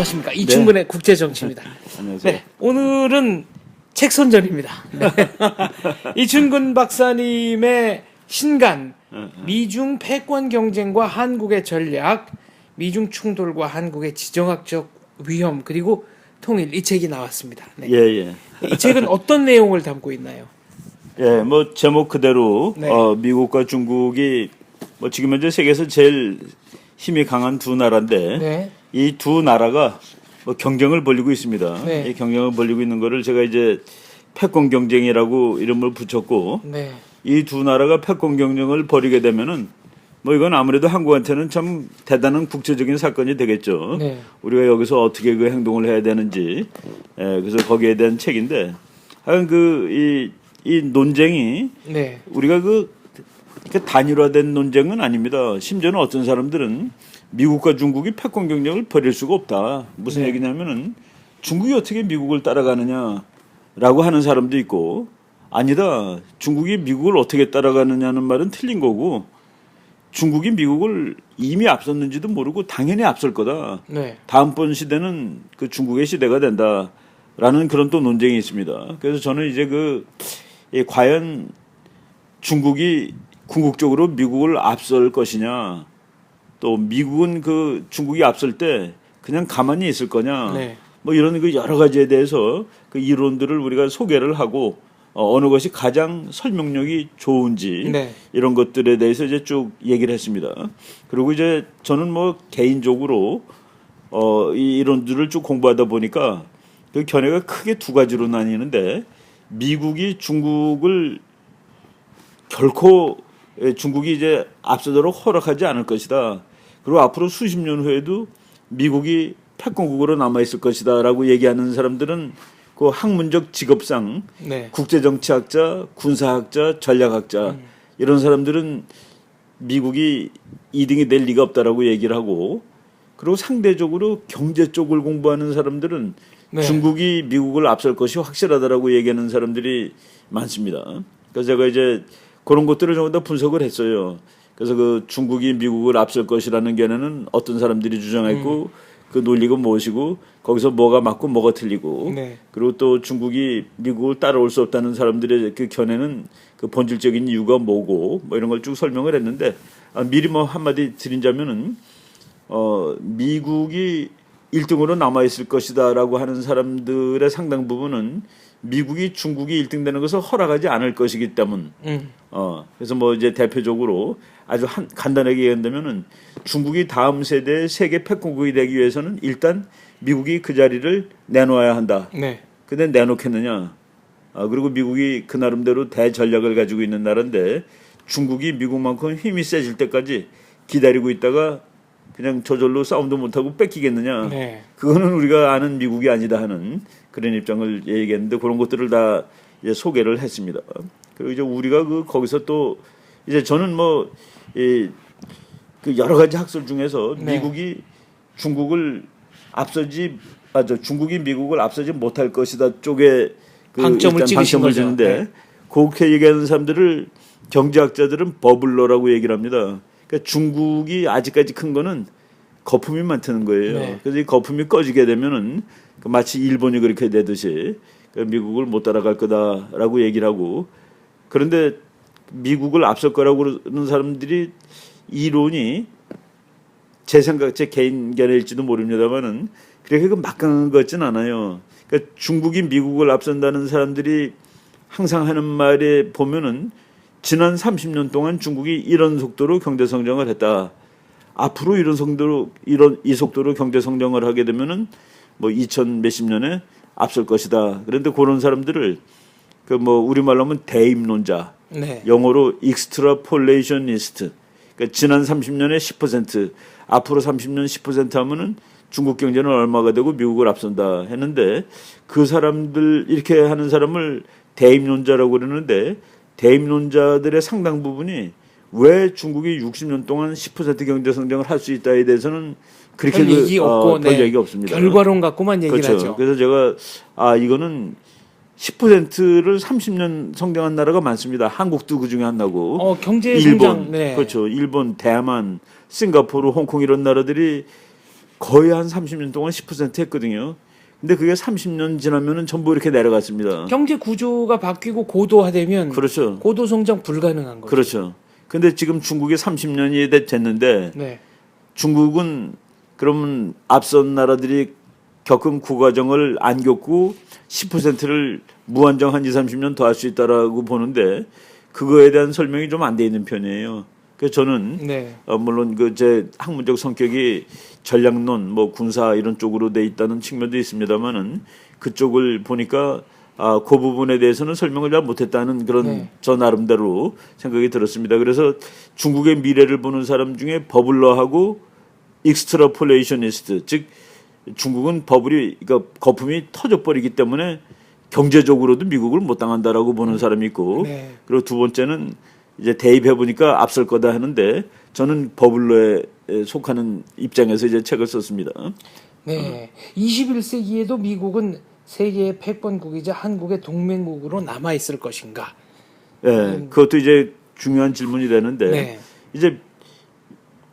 안녕하십니까. 이충근의 국제정치입니다. 안녕하세요. 네, 오늘은 책 선전입니다. 네. 이충근 박사님의 신간 미중 패권 경쟁과 한국의 전략, 미중 충돌과 한국의 지정학적 위험 그리고 통일, 이 책이 나왔습니다. 네. 예. 이 책은 어떤 내용을 담고 있나요? 예, 뭐 제목 그대로 네. 미국과 중국이 뭐 지금 현재 세계에서 제일 힘이 강한 두 나라인데 네. 이 두 나라가 뭐 경쟁을 벌이고 있습니다. 네. 이 경쟁을 벌이고 있는 거를 제가 이제 패권 경쟁이라고 이름을 붙였고 네. 이 두 나라가 패권 경쟁을 벌이게 되면은 뭐 이건 아무래도 한국한테는 참 대단한 국제적인 사건이 되겠죠. 네. 우리가 여기서 어떻게 그 행동을 해야 되는지, 그래서 거기에 대한 책인데, 하여간 이 논쟁이 네. 우리가 그 단일화된 논쟁은 아닙니다. 심지어는 어떤 사람들은 미국과 중국이 패권 경쟁을 벌일 수가 없다. 무슨 네. 얘기냐면은 중국이 어떻게 미국을 따라가느냐라고 하는 사람도 있고, 아니다. 중국이 미국을 어떻게 따라가느냐는 말은 틀린 거고, 중국이 미국을 이미 앞섰는지도 모르고 당연히 앞설 거다. 네. 다음번 시대는 그 중국의 시대가 된다라는 그런 또 논쟁이 있습니다. 그래서 저는 이제 과연 중국이 궁극적으로 미국을 앞설 것이냐, 또 미국은 그 중국이 앞설 때 그냥 가만히 있을 거냐, 네. 뭐 이런 그 여러 가지에 대해서 그 이론들을 우리가 소개를 하고 어느 것이 가장 설명력이 좋은지 네. 이런 것들에 대해서 이제 쭉 얘기를 했습니다. 그리고 이제 저는 뭐 개인적으로 이 이론들을 쭉 공부하다 보니까 그 견해가 크게 두 가지로 나뉘는데, 미국이 중국을 결코 중국이 이제 앞서도록 허락하지 않을 것이다. 그리고 앞으로 수십 년 후에도 미국이 패권국으로 남아 있을 것이다라고 얘기하는 사람들은 그 학문적 직업상 네. 국제정치학자, 군사학자, 전략학자 이런 사람들은 미국이 2등이 될 리가 없다라고 얘기를 하고, 그리고 상대적으로 경제 쪽을 공부하는 사람들은 네. 중국이 미국을 앞설 것이 확실하다라고 얘기하는 사람들이 많습니다. 그래서 제가 이제 그런 것들을 전부 다 분석을 했어요. 그래서 그 중국이 미국을 앞설 것이라는 견해는 어떤 사람들이 주장했고 그 논리가 무엇이고 거기서 뭐가 맞고 뭐가 틀리고, 네. 그리고 또 중국이 미국을 따라올 수 없다는 사람들의 그 견해는 그 본질적인 이유가 뭐고 뭐 이런 걸 쭉 설명을 했는데, 미리 뭐 한마디 드린다면은 미국이 1등으로 남아 있을 것이다라고 하는 사람들의 상당 부분은 미국이 중국이 1등 되는 것을 허락하지 않을 것이기 때문. 그래서 뭐 이제 대표적으로 아주 간단하게 얘기한다면은 중국이 다음 세대의 세계 패권국이 되기 위해서는 일단 미국이 그 자리를 내놓아야 한다. 네. 근데 내놓겠느냐? 그리고 미국이 그 나름대로 대전략을 가지고 있는 나라인데 중국이 미국만큼 힘이 세질 때까지 기다리고 있다가 그냥 저절로 싸움도 못하고 뺏기겠느냐? 네. 그거는 우리가 아는 미국이 아니다 하는 그런 입장을 얘기했는데, 그런 것들을 다 이제 소개를 했습니다. 그리고 이제 우리가 거기서 또 이제 저는 뭐 그 여러 가지 학설 중에서 네. 미국이 중국을 중국이 미국을 앞서지 못할 것이다 쪽에 방점을 일단 찍으신 방점을 거죠. 주는데, 네. 그렇게 얘기하는 사람들을 경제학자들은 버블러라고 얘기를 합니다. 그러니까 중국이 아직까지 큰 거는 거품이 많다는 거예요. 네. 그래서 이 거품이 꺼지게 되면은 마치 일본이 그렇게 되듯이 미국을 못 따라갈 거다라고 얘기를 하고, 그런데 미국을 앞설 거라고 그러는 사람들이 이론이 제 개인 견해일지도 모릅니다만은 그렇게 막강한 것 같진 않아요. 그러니까 중국이 미국을 앞선다는 사람들이 항상 하는 말에 보면은 지난 30년 동안 중국이 이런 속도로 경제 성장을 했다. 앞으로 이 속도로 경제 성장을 하게 되면은 뭐 2000 몇십 년에 앞설 것이다. 그런데 그런 사람들을 우리말로 하면 대입론자, 네. 영어로 extrapolationist. 그러니까 지난 30년에 10%, 앞으로 30년 10% 하면은 중국 경제는 얼마가 되고 미국을 앞선다 했는데, 그 사람들 이렇게 하는 사람을 대입론자라고 그러는데, 대입론자들의 상당 부분이 왜 중국이 60년 동안 10% 경제 성장을 할 수 있다에 대해서는 그렇게 별 얘기 없고, 별 얘기 없습니다. 결과론 갖고만 얘기를 그렇죠. 하죠. 그래서 제가 이거는 10%를 30년 성장한 나라가 많습니다. 한국도 그 중에 하나고. 경제 일본, 성장. 네. 그렇죠. 일본, 대만, 싱가포르, 홍콩 이런 나라들이 거의 한 30년 동안 10% 했거든요. 근데 그게 30년 지나면은 전부 이렇게 내려갔습니다. 경제 구조가 바뀌고 고도화되면 그렇죠. 고도 성장 불가능한 거죠. 그렇죠. 근데 지금 중국이 30년이 됐는데 네. 중국은 그러면 앞선 나라들이 겪은 구과정을 안 겪고 10%를 무한정 한 2, 30년 더 할 수 있다라고 보는데 그거에 대한 설명이 좀 안 돼 있는 편이에요. 그래서 저는 네. 물론 그 제 학문적 성격이 전략론, 뭐 군사 이런 쪽으로 돼 있다는 측면도 있습니다만은 그쪽을 보니까 그 부분에 대해서는 설명을 잘 못했다는 그런 네. 저 나름대로 생각이 들었습니다. 그래서 중국의 미래를 보는 사람 중에 버블러하고 익스트라폴레이셔니스트, 즉 중국은 버블이 그러니까 거품이 터져버리기 때문에 경제적으로도 미국을 못 당한다라고 보는 사람이 있고, 네. 그리고 두 번째는 이제 대입해 보니까 앞설 거다 하는데 저는 버블러에 속하는 입장에서 이제 책을 썼습니다. 네. 21세기에도 미국은 세계의 패권국이자 한국의 동맹국으로 남아 있을 것인가? 예, 그것도 이제 중요한 질문이 되는데 네. 이제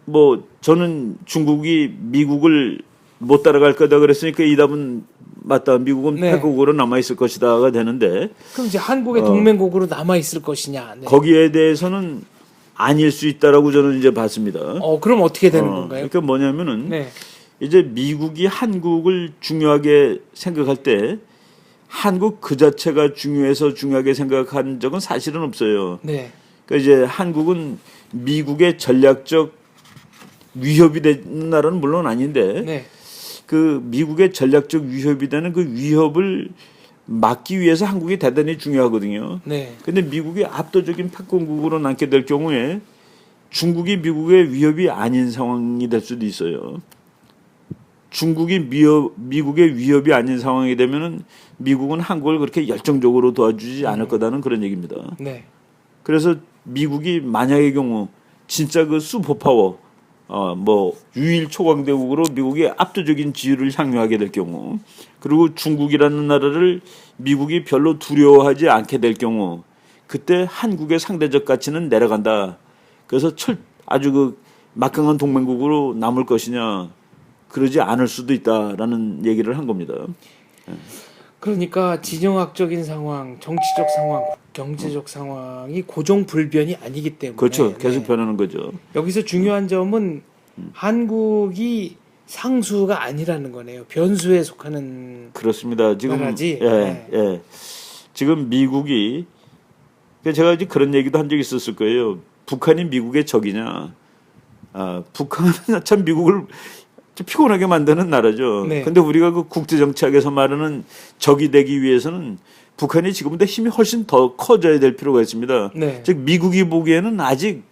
뭐 저는 중국이 미국을 못 따라갈 거다 그랬으니까 이 답은 맞다. 미국은 네. 패국으로 남아 있을 것이다가 되는데 그럼 이제 한국의 동맹국으로 남아 있을 것이냐? 네. 거기에 대해서는 아닐 수 있다라고 저는 이제 봤습니다. 그럼 어떻게 되는 건가요? 그러니까 뭐냐면은 네. 이제 미국이 한국을 중요하게 생각할 때 한국 그 자체가 중요해서 중요하게 생각한 적은 사실은 없어요. 네. 그러니까 이제 한국은 미국의 전략적 위협이 되는 나라는 물론 아닌데 네. 그 미국의 전략적 위협이 되는 그 위협을 막기 위해서 한국이 대단히 중요하거든요. 네. 근데 미국이 압도적인 패권국으로 남게 될 경우에 중국이 미국의 위협이 아닌 상황이 될 수도 있어요. 중국이 미국의 위협이 아닌 상황이 되면은 미국은 한국을 그렇게 열정적으로 도와주지 않을 거다는 그런 얘기입니다. 네. 그래서 미국이 만약의 경우 진짜 그 슈퍼파워 뭐 유일 초강대국으로 미국이 압도적인 지위를 향유하게 될 경우, 그리고 중국이라는 나라를 미국이 별로 두려워하지 않게 될 경우, 그때 한국의 상대적 가치는 내려간다. 그래서 아주 그 막강한 동맹국으로 남을 것이냐, 그러지 않을 수도 있다라는 얘기를 한 겁니다. 그러니까 지정학적인 상황, 정치적 상황, 경제적 상황이 고정불변이 아니기 때문에 그렇죠. 계속 네. 변하는 거죠. 여기서 중요한 점은 한국이 상수가 아니라는 거네요. 변수에 속하는 그렇습니다. 지금 나라지. 예, 네. 예. 지금 미국이 제가 이제 그런 얘기도 한 적이 있었을 거예요. 북한이 미국의 적이냐? 북한은 참 미국을 좀 피곤하게 만드는 나라죠. 네. 근데 우리가 그 국제 정치학에서 말하는 적이 되기 위해서는 북한이 지금보다 힘이 훨씬 더 커져야 될 필요가 있습니다. 네. 즉 미국이 보기에는 아직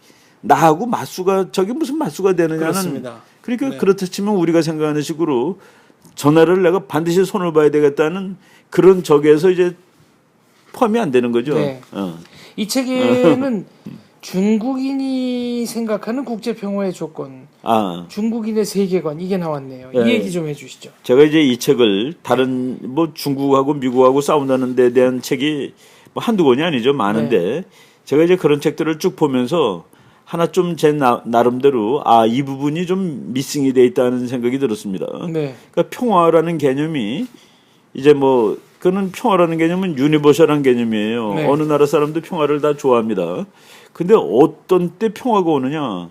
나하고 맞수가 저게 무슨 맞수가 되느냐는, 그렇습니다. 그러니까 네. 그렇다 치면 우리가 생각하는 식으로 전화를 내가 반드시 손을 봐야 되겠다는 그런 적에서 이제 포함이 안 되는 거죠. 네. 이 책에는 중국인이 생각하는 국제 평화의 조건, 중국인의 세계관 이게 나왔네요. 이 네. 얘기 좀 해주시죠. 제가 이제 이 책을 다른 뭐 중국하고 미국하고 싸운다는 데 대한 책이 뭐 한두 권이 아니죠. 많은데 제가 이제 그런 책들을 쭉 보면서 하나 좀 제 나름대로 이 부분이 좀 미싱이 돼 있다는 생각이 들었습니다. 네. 그러니까 평화라는 개념이 이제 뭐 그는 평화라는 개념은 유니버셜한 개념이에요. 네. 어느 나라 사람도 평화를 다 좋아합니다. 근데 어떤 때 평화가 오느냐,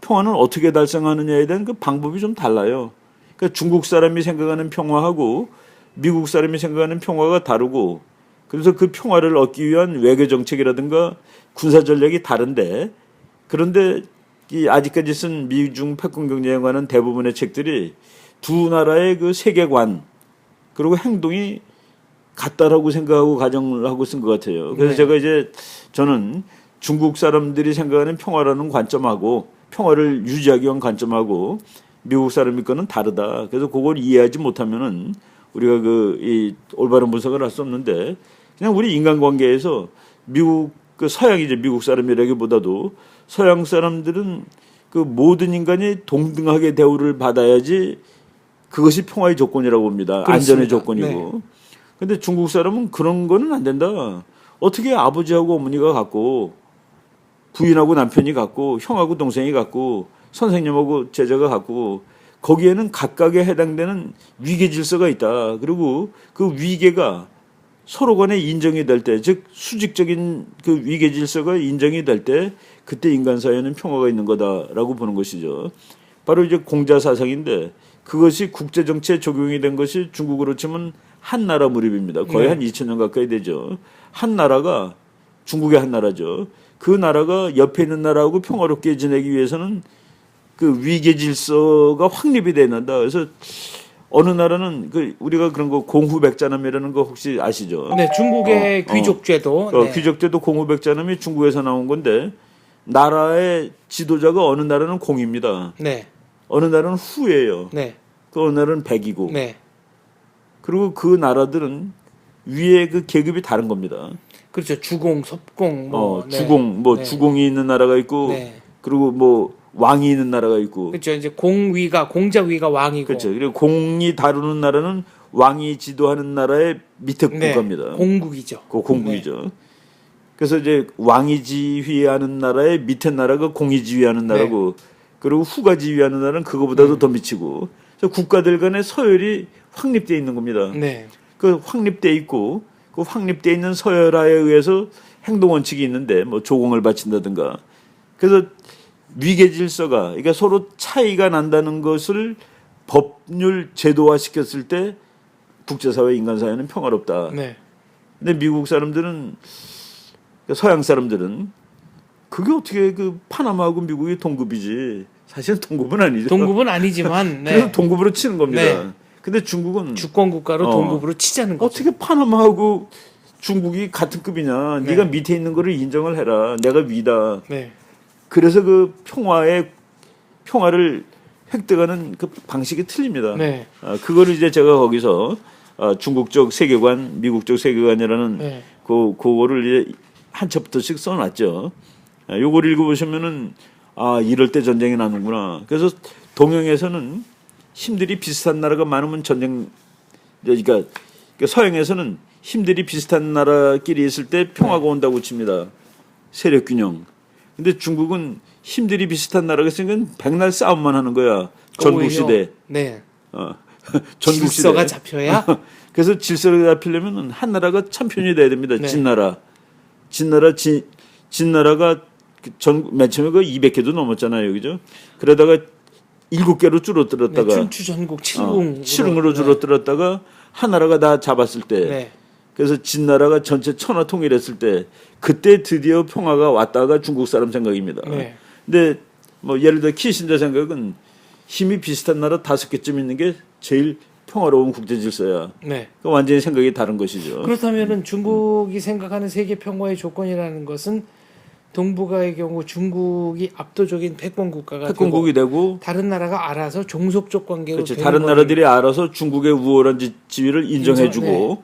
평화는 어떻게 달성하느냐에 대한 그 방법이 좀 달라요. 그러니까 중국 사람이 생각하는 평화하고 미국 사람이 생각하는 평화가 다르고, 그래서 그 평화를 얻기 위한 외교 정책이라든가 군사 전략이 다른데, 그런데 이 아직까지 쓴 미중 패권 경쟁에 관한 대부분의 책들이 두 나라의 그 세계관 그리고 행동이 같다라고 생각하고 가정을 하고 쓴 것 같아요. 그래서 네. 제가 이제 저는 중국 사람들이 생각하는 평화라는 관점하고 평화를 유지하기 위한 관점하고 미국 사람이 거는 다르다. 그래서 그걸 이해하지 못하면은 우리가 이 올바른 분석을 할 수 없는데, 그냥 우리 인간관계에서 미국 그 서양이제 미국 사람이라기보다도 서양 사람들은 그 모든 인간이 동등하게 대우를 받아야지 그것이 평화의 조건이라고 봅니다. 그렇습니다. 안전의 조건이고. 네. 근데 중국 사람은 그런 거는 안 된다. 어떻게 아버지하고 어머니가 같고 부인하고 남편이 같고 형하고 동생이 같고 선생님하고 제자가 같고 거기에는 각각에 해당되는 위계 질서가 있다. 그리고 그 위계가 서로 간에 인정이 될 때, 즉 수직적인 그 위계 질서가 인정이 될 때 그때 인간 사회는 평화가 있는 거다라고 보는 것이죠. 바로 이제 공자 사상인데 그것이 국제 정치에 적용이 된 것이 중국으로 치면 한 나라 무렵입니다. 거의 한 2000년 가까이 되죠. 한 나라가 중국의 한 나라죠. 그 나라가 옆에 있는 나라하고 평화롭게 지내기 위해서는 그 위계 질서가 확립이 돼야 한다. 그래서 어느 나라는 그 우리가 그런 거 공후백자남이라는 거 혹시 아시죠? 네, 중국의 귀족제도. 네. 귀족제도 공후백자남이 중국에서 나온 건데 나라의 지도자가 어느 나라는 공입니다. 네. 어느 나라는 후예요. 네. 또 어느 나라는 백이고. 네. 그리고 그 나라들은 위에 그 계급이 다른 겁니다. 그렇죠. 주공, 섭공, 뭐 네. 주공, 뭐 네. 주공이 있는 나라가 있고, 네. 그리고 뭐 왕이 있는 나라가 있고. 그렇죠. 이제 공자위가 왕이고. 그렇죠. 그리고 공이 다루는 나라는 왕이 지도하는 나라의 밑에 네. 국가입니다. 공국이죠. 그 공국이죠. 그래서 이제 왕이 지휘하는 나라의 밑에 나라가 공이 지휘하는 나라고, 그리고 후가 지휘하는 나라는 그거보다도 더 미치고. 그래서 국가들 간의 서열이 확립되어 있는 겁니다. 네. 그 확립되어 있고, 그 확립되어 있는 서열화에 의해서 행동 원칙이 있는데, 뭐 조공을 바친다든가. 그래서 위계 질서가, 그러니까 서로 차이가 난다는 것을 법률 제도화 시켰을 때 국제사회, 인간사회는 평화롭다. 네. 근데 미국 사람들은, 서양 사람들은 그게 어떻게 그 파나마하고 미국이 동급이지. 사실은 동급은 아니죠. 동급은 아니지만 네. 그래서 동급으로 치는 겁니다. 네. 근데 중국은 주권 국가로 동급으로 치자는 거죠. 어떻게 파나마하고 중국이 같은 급이냐. 네. 네가 밑에 있는 거를 인정을 해라. 내가 위다. 네. 그래서 그 평화를 획득하는 그 방식이 틀립니다. 네. 그거를 이제 제가 거기서 중국적 세계관, 미국적 세계관이라는 네. 그거를 이제 한 챕터씩 써놨죠. 요걸 읽어보시면은 이럴 때 전쟁이 나는구나. 그래서 동양에서는 힘들이 비슷한 나라가 많으면 그러니까 서양에서는 힘들이 비슷한 나라끼리 있을 때 평화가 온다고 칩니다. 세력 균형. 근데 중국은 힘들이 비슷한 나라가 있으니까 백날 싸움만 하는 거야. 전국 시대. 네. 전국 질서가 시대. 잡혀야. 그래서 질서가 잡히려면 한 나라가 참편이 돼야 됩니다. 네. 진나라가 맨 처음에 그 200개도 넘었잖아요, 그죠? 그러다가 7개로 줄어들었다가 네, 춘추 전국 7흥으로 줄어들었다가 하나라가 다 잡았을 때, 네. 그래서 진나라가 전체 천하 통일했을 때, 그때 드디어 평화가 왔다가 중국 사람 생각입니다. 네. 근데 뭐 예를 들어 키신저 생각은 힘이 비슷한 나라 5개쯤 있는 게 제일 평화로운 국제 질서야. 네. 그러니까 완전히 생각이 다른 것이죠. 그렇다면은 중국이 생각하는 세계 평화의 조건이라는 것은 동북아의 경우 중국이 압도적인 패권 국가가 패권국이 되고 다른 나라가 알아서 종속적 관계로 그렇죠. 되는 다른 거는 나라들이 알아서 중국의 우월한 지위를 인정해주고 네.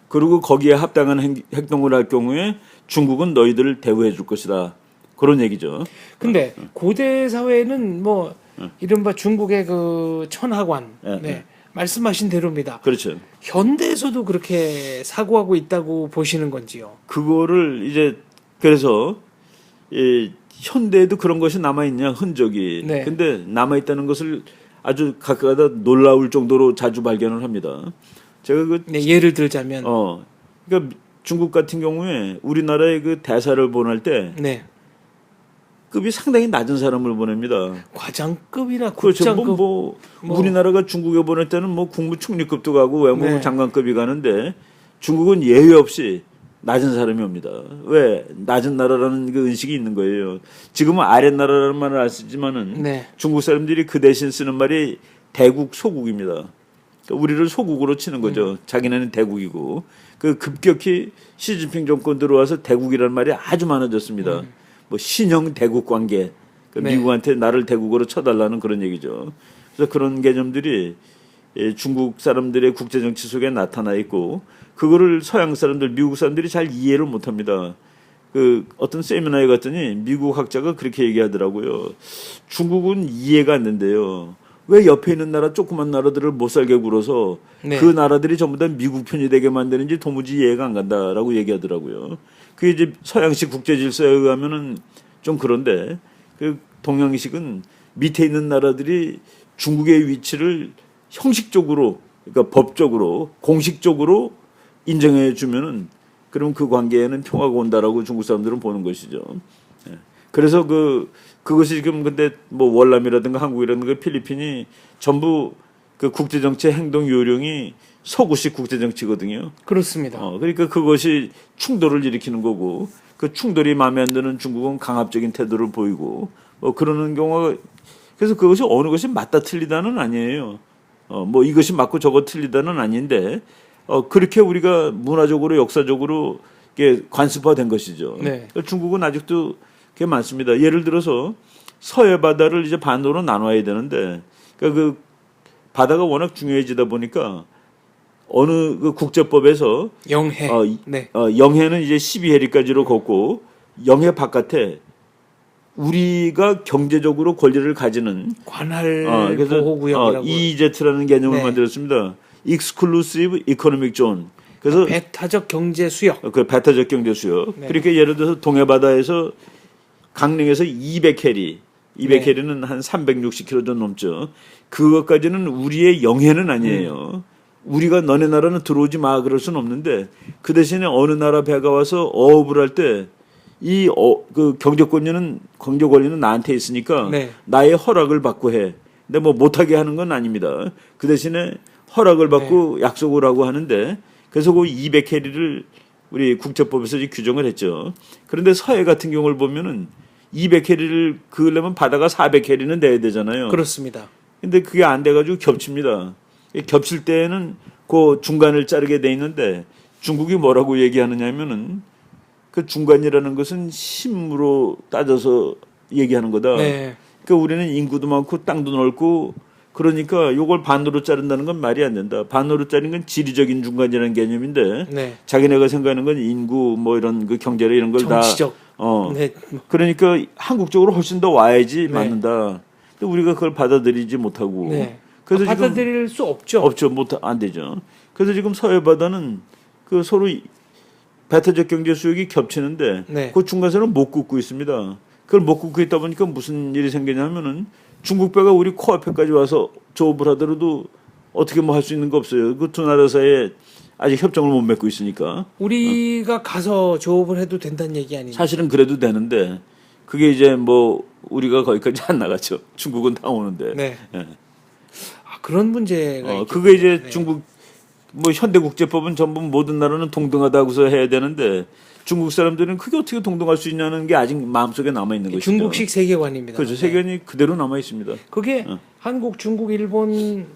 그리고 거기에 합당한 행동을 할 경우에 중국은 너희들을 대우해 줄 것이다. 그런 얘기죠. 근데 고대 사회는 뭐 이른바 중국의 그 천하관 네. 말씀하신 대로입니다. 그렇죠. 현대에서도 그렇게 사고하고 있다고 보시는 건지요? 그거를 이제 그래서 현대에도 그런 것이 남아있냐 흔적이. 네. 근데 남아있다는 것을 아주 가끔가다 놀라울 정도로 자주 발견을 합니다. 제가 네, 예를 들자면 그러니까 중국 같은 경우에 우리나라의 그 대사를 보낼 때 네. 급이 상당히 낮은 사람을 보냅니다. 과장급이나 그렇죠. 국장급 뭐 우리나라가 중국에 보낼 때는 뭐 국무총리급도 가고 외무부 네. 장관급이 가는데 중국은 예외 없이 낮은 사람이 옵니다. 왜? 낮은 나라라는 그 인식이 있는 거예요. 지금은 아랫나라라는 말을 안 쓰지만은 네. 중국 사람들이 그 대신 쓰는 말이 대국 소국입니다. 그러니까 우리를 소국으로 치는 거죠. 자기네는 대국이고. 그 급격히 시진핑 정권 들어와서 대국이라는 말이 아주 많아졌습니다. 뭐 신형 대국 관계. 그러니까 네. 미국한테 나를 대국으로 쳐달라는 그런 얘기죠. 그래서 그런 개념들이 중국 사람들의 국제정치 속에 나타나 있고 그거를 서양 사람들, 미국 사람들이 잘 이해를 못합니다. 그 어떤 세미나에 갔더니 미국 학자가 그렇게 얘기하더라고요. 중국은 이해가 안 된대요. 왜 옆에 있는 나라 조그만 나라들을 못 살게 굴어서 네. 그 나라들이 전부 다 미국 편이 되게 만드는지 도무지 이해가 안 간다라고 얘기하더라고요. 그게 이제 서양식 국제 질서에 의하면은 좀 그런데 그 동양식은 밑에 있는 나라들이 중국의 위치를 형식적으로 그러니까 법적으로 공식적으로 인정해 주면은 그럼 그 관계에는 평화가 온다라고 중국 사람들은 보는 것이죠. 예. 그래서 그것이 지금 근데 뭐 월남이라든가 한국이라든가 필리핀이 전부 그 국제정치 행동 요령이 서구식 국제정치거든요. 그렇습니다. 그러니까 그것이 충돌을 일으키는 거고 그 충돌이 마음에 안 드는 중국은 강압적인 태도를 보이고 그러는 경우가 그래서 그것이 어느 것이 맞다 틀리다는 아니에요. 뭐 이것이 맞고 저것 틀리다는 아닌데 그렇게 우리가 문화적으로 역사적으로 이게 관습화된 것이죠. 네. 중국은 아직도 꽤 많습니다. 예를 들어서 서해 바다를 이제 반으로 나눠야 되는데 그러니까 그 바다가 워낙 중요해지다 보니까 어느 그 국제법에서 영해. 네. 영해는 이제 12해리까지로 걷고 영해 바깥에 우리가 경제적으로 권리를 가지는 관할 보호구역이라고 EEZ라는 개념을 네. 만들었습니다. Exclusive Economic Zone. 그래서 배타적 경제 수역. 그 배타적 경제 수역. 네. 그렇게 예를 들어서 동해 바다에서 강릉에서 200해리, 200해리는 한 360km 좀 넘죠. 그것까지는 우리의 영해는 아니에요. 우리가 너네 나라는 들어오지 마 그럴 수는 없는데 그 대신에 어느 나라 배가 와서 어업을 할 때 그 경제 권리는 나한테 있으니까 네. 나의 허락을 받고 해. 근데 뭐 못하게 하는 건 아닙니다. 그 대신에 허락을 받고 약속을 하고 하는데 그래서 그 200해리를 우리 국제법에서 규정을 했죠. 그런데 서해 같은 경우를 보면은 200해리를 그으려면 바다가 400해리는 돼야 되잖아요. 그렇습니다. 근데 그게 안 돼가지고 겹칩니다. 겹칠 때에는 그 중간을 자르게 돼 있는데 중국이 뭐라고 얘기하느냐면은 그 중간이라는 것은 심으로 따져서 얘기하는 거다. 네. 그러니까 우리는 인구도 많고 땅도 넓고 그러니까 요걸 반으로 자른다는 건 말이 안 된다. 반으로 자른 건 지리적인 중간이라는 개념인데 네. 자기네가 생각하는 건 인구 뭐 이런 그 경제라 이런 걸 다 정치적. 네. 그러니까 한국적으로 훨씬 더 와야지 네. 맞는다. 근데 우리가 그걸 받아들이지 못하고 네. 그래서 받아들일 수 없죠. 없죠. 안 되죠. 그래서 지금 서해 바다는 그 서로 배타적 경제 수역이 겹치는데 네. 그 중간선을 못 긋고 있습니다. 그걸 못 긋고 있다 보니까 무슨 일이 생기냐면은 중국 배가 우리 코앞에까지 와서 조업을 하더라도 어떻게 뭐 할 수 있는 거 없어요. 그 두 나라 사이에 아직 협정을 못 맺고 있으니까. 우리가 가서 조업을 해도 된다는 얘기 아니에요? 사실은 그래도 되는데 그게 이제 뭐 우리가 거기까지 안 나가죠. 중국은 다 오는데. 네. 예. 그런 문제가 있겠군요. 그게 이제 네. 중국 뭐 현대국제법은 전부 모든 나라는 동등하다고서 해야 되는데 중국 사람들은 그게 어떻게 동등할 수 있냐는 게 아직 마음속에 남아 있는 것이죠. 중국식 세계관입니다. 그렇죠. 네. 세계관이 그대로 남아 있습니다. 그게 한국, 중국, 일본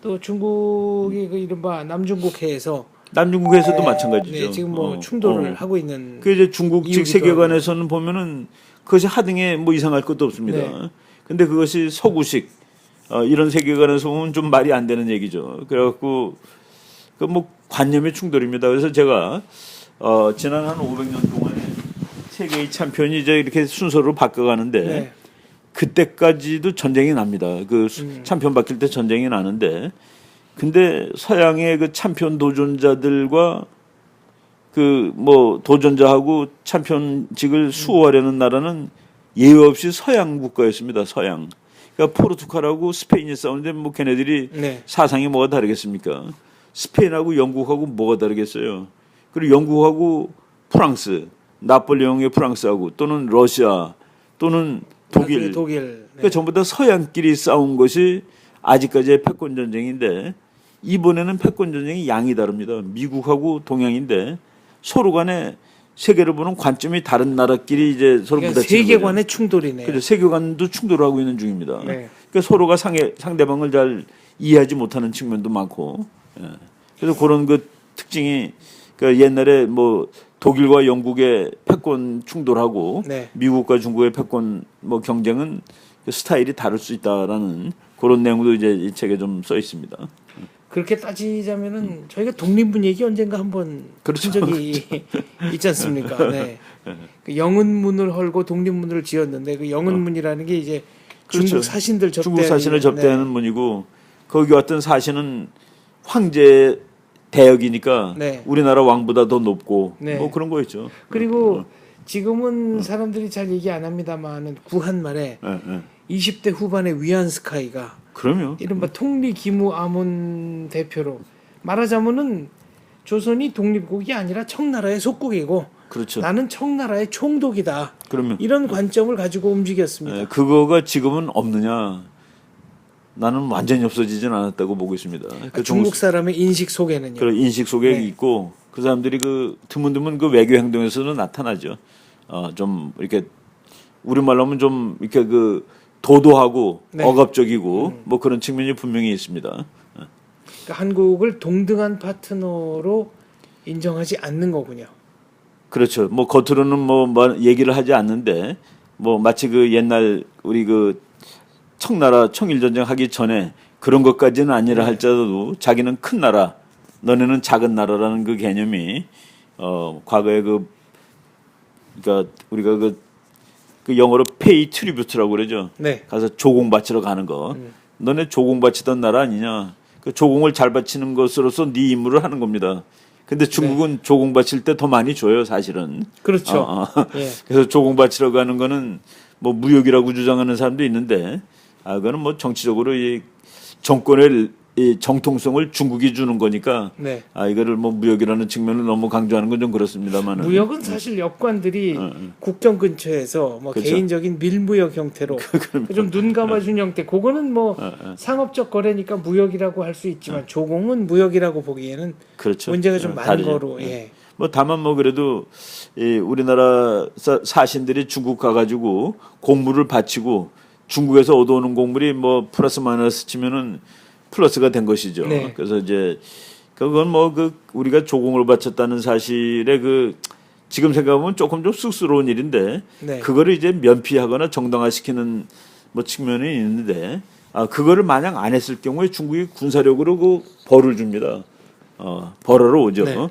또 중국이 그 이른바 남중국해에서 남중국에서도 마찬가지죠. 네, 지금 뭐 충돌을 하고 있는 그 이제 중국식 이유기도 세계관에서는 보면은 그것이 하등에 뭐 이상할 것도 없습니다. 네. 근데 그것이 서구식 이런 세계관에서 보면 좀 말이 안 되는 얘기죠. 그래갖고 그 뭐 관념의 충돌입니다. 그래서 제가 지난 한 500년 동안에 세계의 챔피언이 이제 이렇게 순서로 바꿔가는데 네. 그때까지도 전쟁이 납니다. 그 챔피언 바뀔 때 전쟁이 나는데 근데 서양의 그 챔피언 도전자들과 그 뭐 도전자하고 챔피언직을 수호하려는 나라는 예외 없이 서양 국가였습니다. 서양. 그러니까 포르투갈하고 스페인이 싸우는데 뭐 걔네들이 네. 사상이 뭐가 다르겠습니까? 스페인하고 영국하고 뭐가 다르겠어요? 그리고 영국하고 프랑스, 나폴레옹의 프랑스하고 또는 러시아 또는 독일. 네. 그러니까 전부 다 서양끼리 싸운 것이 아직까지의 패권 전쟁인데 이번에는 패권 전쟁이 양이 다릅니다. 미국하고 동양인데 서로 간에 세계를 보는 관점이 다른 나라끼리 이제 서로 그러니까 부딪히는 세계관의 충돌이네요. 그죠. 세계관도 충돌하고 있는 중입니다. 네. 그러니까 서로가 상대방을 잘 이해하지 못하는 측면도 많고. 예. 그래서 그런 그 특징이 그러니까 옛날에 뭐 독일과 영국의 패권 충돌하고 네. 미국과 중국의 패권 뭐 경쟁은 그 스타일이 다를 수 있다라는 그런 내용도 이제 이 책에 좀 써 있습니다. 그렇게 따지자면은 저희가 독립문 얘기 언젠가 한번 그렇죠. 한 적이 있지 않습니까? 네. 그 영은문을 헐고 독립문을 지었는데 그 영은문이라는 게 이제 그렇죠. 중국 사신들 접대하는 중국 사신을 접대하는 문이고 거기 왔던 사신은 황제 대역이니까 네. 우리나라 왕보다 더 높고 네. 뭐 그런 거였죠. 그리고 지금은 사람들이 잘 얘기 안 합니다만은 구한말에 예, 예. 20대 후반의 위안스카이가 그럼요. 이른바 통리기무아문 대표로 말하자면은 조선이 독립국이 아니라 청나라의 속국이고 그렇죠. 나는 청나라의 총독이다. 그러면 이런 관점을 가지고 움직였습니다. 그거가 지금은 없느냐? 나는 완전히 없어지진 않았다고 보고 있습니다. 중국 사람의 인식 속에는요. 그런 인식 속에 네. 있고 그 사람들이 그 드문드문 그 외교 행동에서는 나타나죠. 좀 이렇게 우리말로 하면 좀 이렇게 그 도도하고 네. 억압적이고 뭐 그런 측면이 분명히 있습니다. 그러니까 한국을 동등한 파트너로 인정하지 않는 거군요. 그렇죠. 뭐 겉으로는 뭐 얘기를 하지 않는데 뭐 마치 그 옛날 우리 그 청나라 청일전쟁 하기 전에 그런 것까지는 아니라 할지라도 자기는 큰 나라, 너네는 작은 나라라는 그 개념이 과거에 그러니까 우리가 그 영어로 pay tribute라고 그러죠. 네. 가서 조공 바치러 가는 거. 너네 조공 바치던 나라 아니냐? 그 조공을 잘 바치는 것으로서 네 임무를 하는 겁니다. 근데 중국은 조공 바칠 때 더 많이 줘요, 사실은. 그렇죠. 예. 그래서 조공 바치러 가는 거는 뭐 무역이라고 주장하는 사람도 있는데, 그거는 뭐 정치적으로 이 정권의 이 정통성을 중국이 주는 거니까, 네. 이거를 뭐 무역이라는 측면을 너무 강조하는 건 좀 그렇습니다만은. 무역은 사실 여관들이 국경 근처에서 뭐 그렇죠. 개인적인 밀무역 형태로 좀 눈 감아준 형태. 그거는 뭐 상업적 거래니까 무역이라고 할 수 있지만 조공은 무역이라고 보기에는 그렇죠. 문제가 좀 많은 다르죠. 거로. 예. 뭐 다만 뭐 그래도 이 우리나라 사신들이 중국 가가지고 곡물을 바치고 중국에서 얻어오는 곡물이 뭐 플러스 마이너스 치면은 플러스가 된 것이죠. 네. 그래서 이제 그건 뭐 그 우리가 조공을 바쳤다는 사실에 그 지금 생각하면 조금 좀 쑥스러운 일인데 네. 그거를 이제 면피하거나 정당화시키는 뭐 측면이 있는데 그거를 만약 안 했을 경우에 중국이 군사력으로 그 벌을 줍니다. 벌하러 오죠. 네.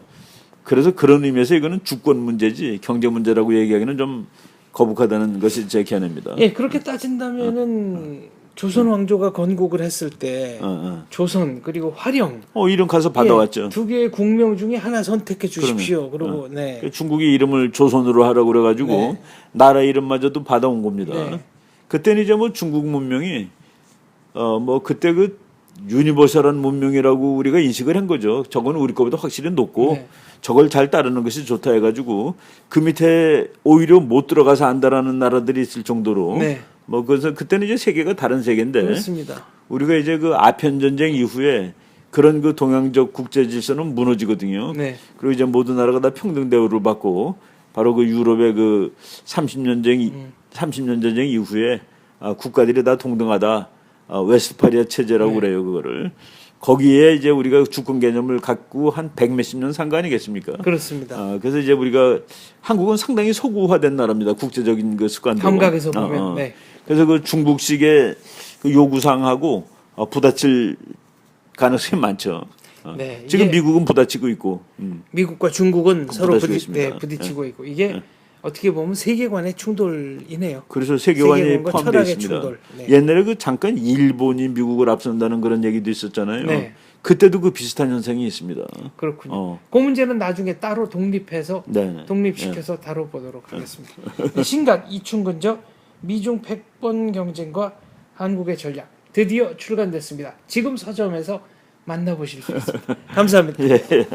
그래서 그런 의미에서 이거는 주권 문제지 경제 문제라고 얘기하기는 좀 거북하다는 것이 제 견해입니다. 예, 그렇게 따진다면은 조선 왕조가 건국을 했을 때 조선 그리고 화령 이름 가서 받아왔죠. 예, 두 개의 국명 중에 하나 선택해 주십시오. 그리고 네. 중국이 이름을 조선으로 하라고 그래가지고 네. 나라 이름마저도 받아온 겁니다. 네. 그때는 이제 뭐 중국 문명이 뭐 그때 그 유니버설한 문명이라고 우리가 인식을 한 거죠. 저거는 우리 거보다 확실히 높고 네. 저걸 잘 따르는 것이 좋다 해가지고 그 밑에 오히려 못 들어가서 안다라는 나라들이 있을 정도로 네. 뭐 그래서 그때는 이제 세계가 다른 세계인데 그렇습니다. 우리가 이제 그 아편 전쟁 이후에 그런 그 동양적 국제 질서는 무너지거든요. 네. 그리고 이제 모든 나라가 다 평등 대우를 받고 바로 그 유럽의 그 30년 전쟁 이후에 국가들이 다 동등하다. 웨스트파리아 체제라고 네. 그래요, 그거를. 거기에 이제 우리가 주권 개념을 갖고 한 100몇십 년 산 거 아니겠습니까? 그렇습니다. 그래서 이제 우리가 한국은 상당히 소구화된 나라입니다. 국제적인 그 습관도. 감각에서 보면. 네. 그래서 그 중국식의 그 요구사항하고 부딪힐 가능성이 많죠. 네, 지금 이게 미국은 부딪히고 있고. 미국과 중국은 서로 부딪히고 있습니다. 부딪히고 있고 이게 어떻게 보면 세계관의 충돌이네요. 그래서 세계관이 세계관과 포함되어 철학의 있습니다. 충돌. 네. 옛날에 그 잠깐 일본이 미국을 앞선다는 그런 얘기도 있었잖아요. 네. 그때도 그 비슷한 현상이 있습니다. 그렇군요. 그 문제는 나중에 따로 독립해서 네. 독립시켜서 다뤄보도록 하겠습니다. 신간 이충근적 미중 패권 경쟁과 한국의 전략 드디어 출간됐습니다. 지금 서점에서 만나보실 수 있습니다. 감사합니다. 예.